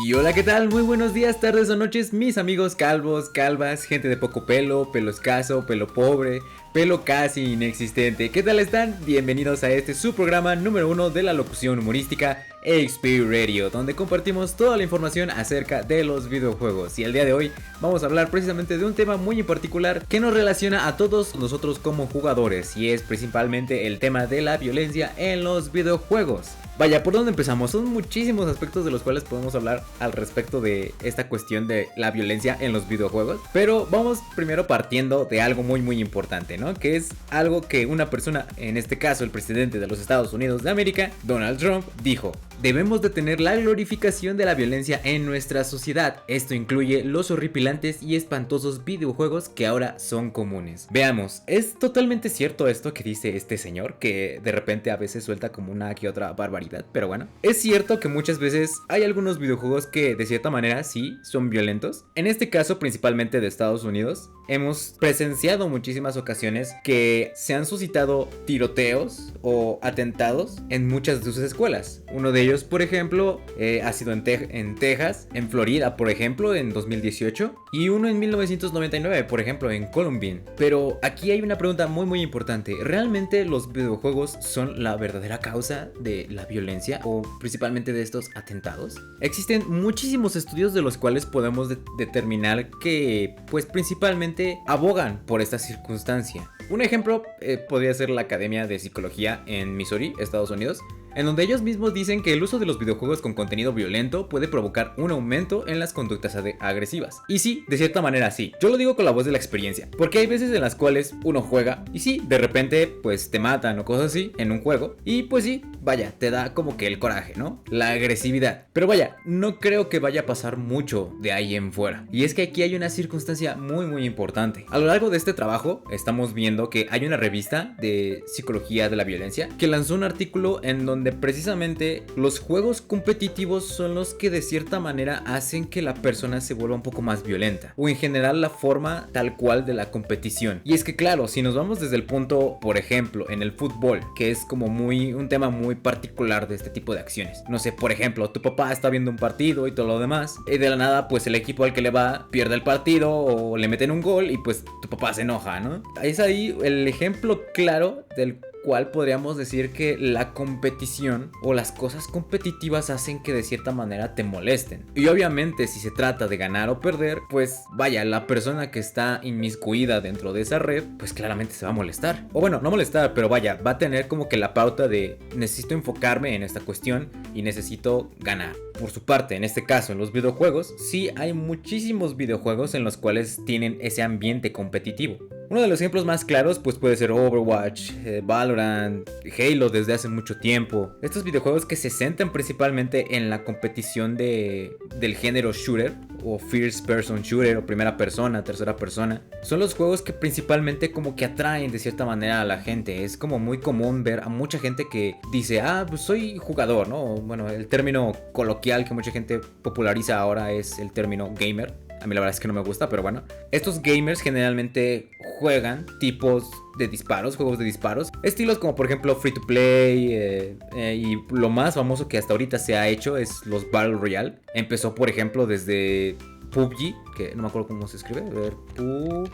Y hola, ¿qué tal? Muy buenos días, tardes o noches, mis amigos calvos, calvas, gente de poco pelo, pelo escaso, pelo pobre, pelo casi inexistente. ¿Qué tal están? Bienvenidos a este su programa número 1 de la locución humorística XP Radio, donde compartimos toda la información acerca de los videojuegos. Y el día de hoy vamos a hablar precisamente de un tema muy en particular que nos relaciona a todos nosotros como jugadores, y es principalmente el tema de la violencia en los videojuegos. Vaya, ¿por dónde empezamos? Son muchísimos aspectos de los cuales podemos hablar al respecto de esta cuestión de la violencia en los videojuegos, pero vamos primero partiendo de algo muy importante, ¿no? Que es algo que una persona, en este caso el presidente de los Estados Unidos de América, Donald Trump, dijo: debemos detener la glorificación de la violencia en nuestra sociedad. Esto incluye los horripilantes y espantosos videojuegos que ahora son comunes. Veamos, es totalmente cierto esto que dice este señor, que de repente a veces suelta como una que otra barbaridad, pero bueno, es cierto que muchas veces hay algunos videojuegos que de cierta manera sí son violentos. En este caso, principalmente de Estados Unidos, hemos presenciado muchísimas ocasiones que se han suscitado tiroteos o atentados en muchas de sus escuelas. Uno de ellos, por ejemplo, ha sido en Texas, en Florida, por ejemplo, en 2018, y uno en 1999, por ejemplo, en Columbine. Pero aquí hay una pregunta muy importante: ¿realmente los videojuegos son la verdadera causa de la violencia o principalmente de estos atentados? Existen muchísimos estudios de los cuales podemos determinar que, pues, principalmente abogan por esta circunstancia. Un ejemplo podría ser la Academia de Psicología en Missouri, Estados Unidos, en donde ellos mismos dicen que el uso de los videojuegos con contenido violento puede provocar un aumento en las conductas agresivas. Y sí, de cierta manera sí. Yo lo digo con la voz de la experiencia, porque hay veces en las cuales uno juega y sí, de repente pues te matan o cosas así en un juego, y pues sí, vaya, te da como que el coraje, ¿no? La agresividad. Pero vaya, no creo que vaya a pasar mucho de ahí en fuera. Y es que aquí hay una circunstancia muy importante. A lo largo de este trabajo estamos viendo que hay una revista de psicología de la violencia que lanzó un artículo en donde precisamente los juegos competitivos son los que de cierta manera hacen que la persona se vuelva un poco más violenta, o en general la forma tal cual de la competición. Y es que claro, si nos vamos desde el punto, por ejemplo, en el fútbol, que es como un tema muy particular de este tipo de acciones. No sé, por ejemplo, tu papá está viendo un partido y todo lo demás, y de la nada pues el equipo al que le va pierde el partido o le meten un gol y pues tu papá se enoja, ¿no? Es ahí el ejemplo claro del cual podríamos decir que la competición o las cosas competitivas hacen que de cierta manera te molesten. Y obviamente si se trata de ganar o perder, pues vaya, la persona que está inmiscuida dentro de esa red, pues claramente se va a molestar. O bueno, no molestar, pero vaya, va a tener como que la pauta de necesito enfocarme en esta cuestión y necesito ganar. Por su parte, en este caso, en los videojuegos, sí hay muchísimos videojuegos en los cuales tienen ese ambiente competitivo. Uno de los ejemplos más claros pues puede ser Overwatch, Valorant, Halo desde hace mucho tiempo. Estos videojuegos que se centran principalmente en la competición del género shooter o first person shooter o primera persona, tercera persona, son los juegos que principalmente como que atraen de cierta manera a la gente. Es como muy común ver a mucha gente que dice: pues soy jugador, ¿no? Bueno, el término coloquial que mucha gente populariza ahora es el término gamer. A mí la verdad es que no me gusta, pero bueno. Estos gamers generalmente juegan tipos de disparos, juegos de disparos, estilos como por ejemplo Free to Play, y lo más famoso que hasta ahorita se ha hecho es los Battle Royale. Empezó por ejemplo desde PUBG, que no me acuerdo cómo se escribe, a ver, PUBG.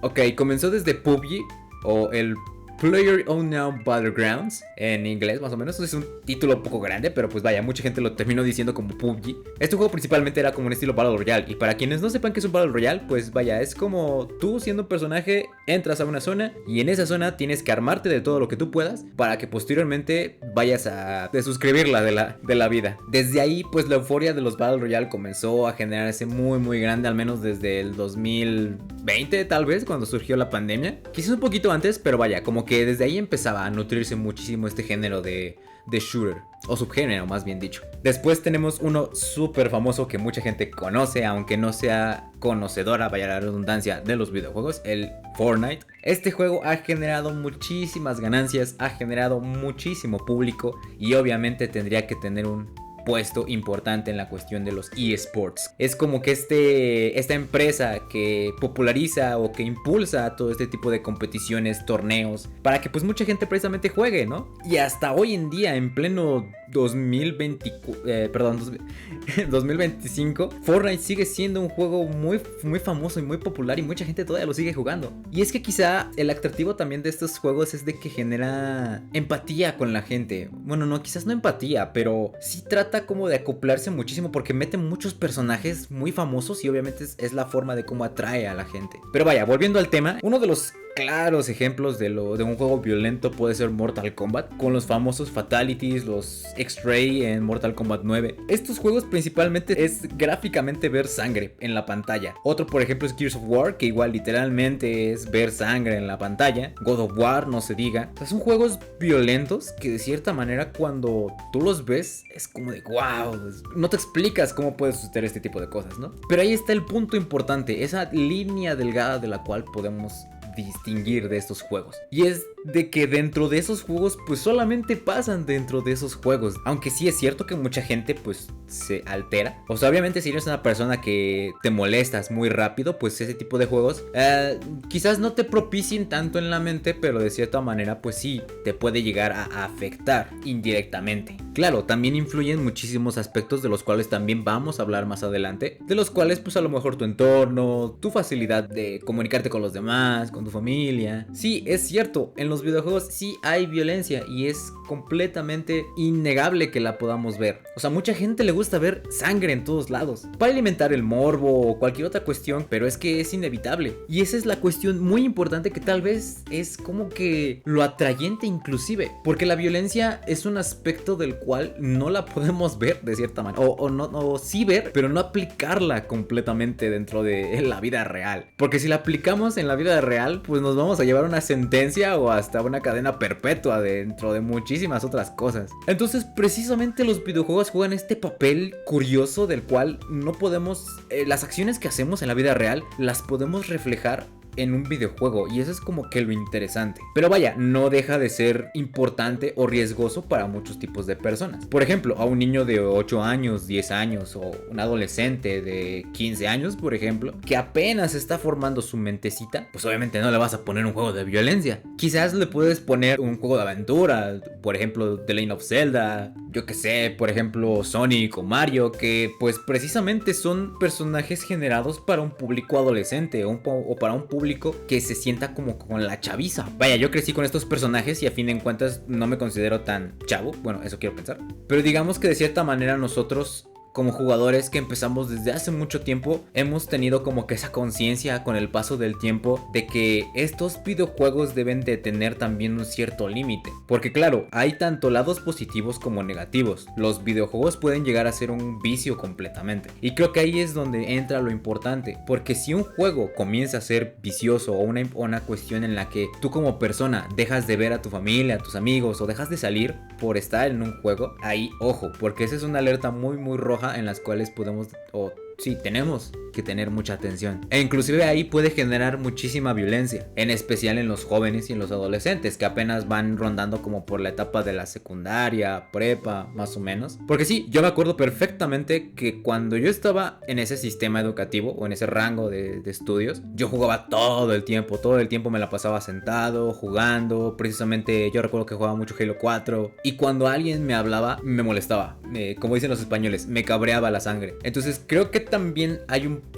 Ok, comenzó desde PUBG o el PlayerUnknown's Battlegrounds en inglés, más o menos. Es un título un poco grande, pero pues vaya, mucha gente lo terminó diciendo como PUBG. Este juego principalmente era como un estilo Battle Royale, y para quienes no sepan qué es un Battle Royale, pues vaya, es como tú siendo un personaje entras a una zona y en esa zona tienes que armarte de todo lo que tú puedas para que posteriormente vayas a desuscribirla de la vida. Desde ahí pues la euforia de los Battle Royale comenzó a generarse muy grande, al menos desde el 2020 tal vez, cuando surgió la pandemia. Quizás un poquito antes, pero vaya, como que desde ahí empezaba a nutrirse muchísimo este género de shooter, o subgénero más bien dicho. Después tenemos uno súper famoso que mucha gente conoce, aunque no sea conocedora, vaya la redundancia, de los videojuegos, el Fortnite. Este juego ha generado muchísimas ganancias, ha generado muchísimo público y obviamente tendría que tener un puesto importante en la cuestión de los eSports. Es como que esta empresa que populariza o que impulsa todo este tipo de competiciones, torneos, para que pues mucha gente precisamente juegue, ¿no? Y hasta hoy en día, en pleno 2025, Fortnite sigue siendo un juego muy, muy famoso y muy popular y mucha gente todavía lo sigue jugando. Y es que quizá el atractivo también de estos juegos es de que genera empatía con la gente. Bueno, no, quizás no empatía, pero sí trata como de acoplarse muchísimo porque mete muchos personajes muy famosos y obviamente es la forma de cómo atrae a la gente. Pero vaya, volviendo al tema, uno de los claros ejemplos de un juego violento puede ser Mortal Kombat, con los famosos fatalities, los X-Ray en Mortal Kombat 9. Estos juegos principalmente es gráficamente ver sangre en la pantalla. Otro por ejemplo es Gears of War, que igual literalmente es ver sangre en la pantalla. God of War, no se diga. O sea, son juegos violentos que de cierta manera cuando tú los ves es como de wow, no te explicas cómo puede suceder este tipo de cosas, ¿no? Pero ahí está el punto importante, esa línea delgada de la cual podemos distinguir de estos juegos, y es de que dentro de esos juegos pues solamente pasan dentro de esos juegos, aunque sí es cierto que mucha gente pues se altera. O sea, obviamente si eres una persona que te molestas muy rápido, pues ese tipo de juegos quizás no te propicien tanto en la mente, pero de cierta manera pues sí te puede llegar a afectar indirectamente. Claro, también influyen muchísimos aspectos de los cuales también vamos a hablar más adelante, de los cuales pues a lo mejor tu entorno, tu facilidad de comunicarte con los demás, con tu familia. Sí, es cierto, en los videojuegos sí hay violencia y es completamente innegable que la podamos ver. O sea, mucha gente le gusta ver sangre en todos lados para alimentar el morbo o cualquier otra cuestión, pero es que es inevitable. Y esa es la cuestión muy importante que tal vez es como que lo atrayente inclusive, porque la violencia es un aspecto del cual no la podemos ver de cierta manera, o sí ver, pero no aplicarla completamente dentro de la vida real, porque si la aplicamos en la vida real, pues nos vamos a llevar una sentencia o hasta una cadena perpetua dentro de muchísimas otras cosas. Entonces precisamente los videojuegos juegan este papel curioso del cual no podemos, las acciones que hacemos en la vida real las podemos reflejar en un videojuego, y eso es como que lo interesante. Pero vaya, no deja de ser importante o riesgoso para muchos tipos de personas. Por ejemplo, a un niño de 8 años, 10 años o un adolescente de 15 años, por ejemplo, que apenas está formando su mentecita, pues obviamente no le vas a poner un juego de violencia. Quizás le puedes poner un juego de aventura, por ejemplo, The Legend of Zelda, yo que sé, por ejemplo, Sonic o Mario, que pues precisamente son personajes generados para un público adolescente o para un público que se sienta como con la chaviza. Vaya, yo crecí con estos personajes y a fin de cuentas no me considero tan chavo. Bueno, eso quiero pensar. Pero digamos que de cierta manera nosotros, como jugadores que empezamos desde hace mucho tiempo, hemos tenido como que esa conciencia con el paso del tiempo de que estos videojuegos deben de tener también un cierto límite. Porque claro, hay tanto lados positivos como negativos. Los videojuegos pueden llegar a ser un vicio completamente. Y creo que ahí es donde entra lo importante. Porque si un juego comienza a ser vicioso o una cuestión en la que tú como persona dejas de ver a tu familia, a tus amigos o dejas de salir por estar en un juego, ahí ojo, porque esa es una alerta muy muy roja en las cuales podemos tenemos que tener mucha atención. E inclusive ahí puede generar muchísima violencia, en especial en los jóvenes y en los adolescentes que apenas van rondando como por la etapa de la secundaria, prepa, más o menos. Porque sí, yo me acuerdo perfectamente que cuando yo estaba en ese sistema educativo o en ese rango de estudios, yo jugaba todo el tiempo me la pasaba sentado, jugando. Precisamente yo recuerdo que jugaba mucho Halo 4 y cuando alguien me hablaba me molestaba, como dicen los españoles, me cabreaba la sangre. Entonces creo que también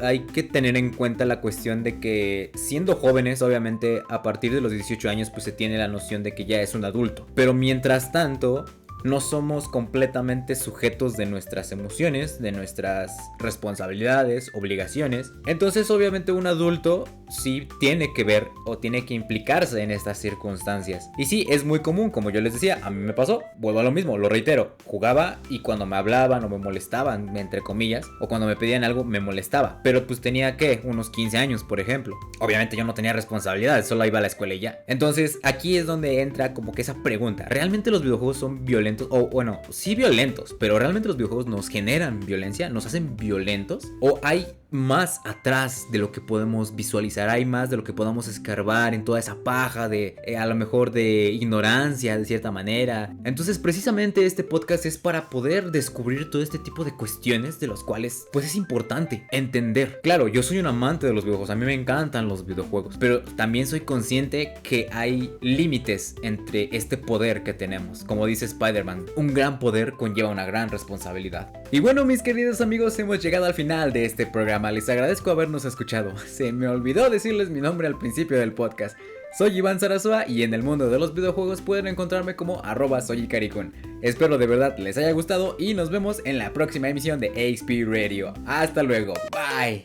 hay que tener en cuenta la cuestión de que siendo jóvenes, obviamente a partir de los 18 años pues se tiene la noción de que ya es un adulto, pero mientras tanto no somos completamente sujetos de nuestras emociones, de nuestras responsabilidades, obligaciones. Entonces obviamente un adulto sí tiene que ver o tiene que implicarse en estas circunstancias. Y sí, es muy común, como yo les decía, a mí me pasó, vuelvo a lo mismo, lo reitero, jugaba y cuando me hablaban o me molestaban, entre comillas, o cuando me pedían algo me molestaba, pero pues tenía que unos 15 años, por ejemplo. Obviamente yo no tenía responsabilidades, solo iba a la escuela y ya. Entonces aquí es donde entra como que esa pregunta, ¿realmente los videojuegos son violentos? O bueno, sí violentos, pero ¿realmente los videojuegos nos generan violencia? ¿Nos hacen violentos? ¿O hay más atrás de lo que podemos visualizar, hay más de lo que podamos escarbar en toda esa paja de a lo mejor de ignorancia de cierta manera. Entonces precisamente este podcast es para poder descubrir todo este tipo de cuestiones de los cuales pues es importante entender. Claro, yo soy un amante de los videojuegos, a mí me encantan los videojuegos, pero también soy consciente que hay límites entre este poder que tenemos. Como dice Spider-Man, un gran poder conlleva una gran responsabilidad. Y bueno, mis queridos amigos, hemos llegado al final de este programa. Les agradezco habernos escuchado. Se me olvidó decirles mi nombre al principio del podcast. Soy Iván Sarasúa y en el mundo de los videojuegos pueden encontrarme como @soyicaricun. Espero de verdad les haya gustado y nos vemos en la próxima emisión de HP Radio. Hasta luego, bye.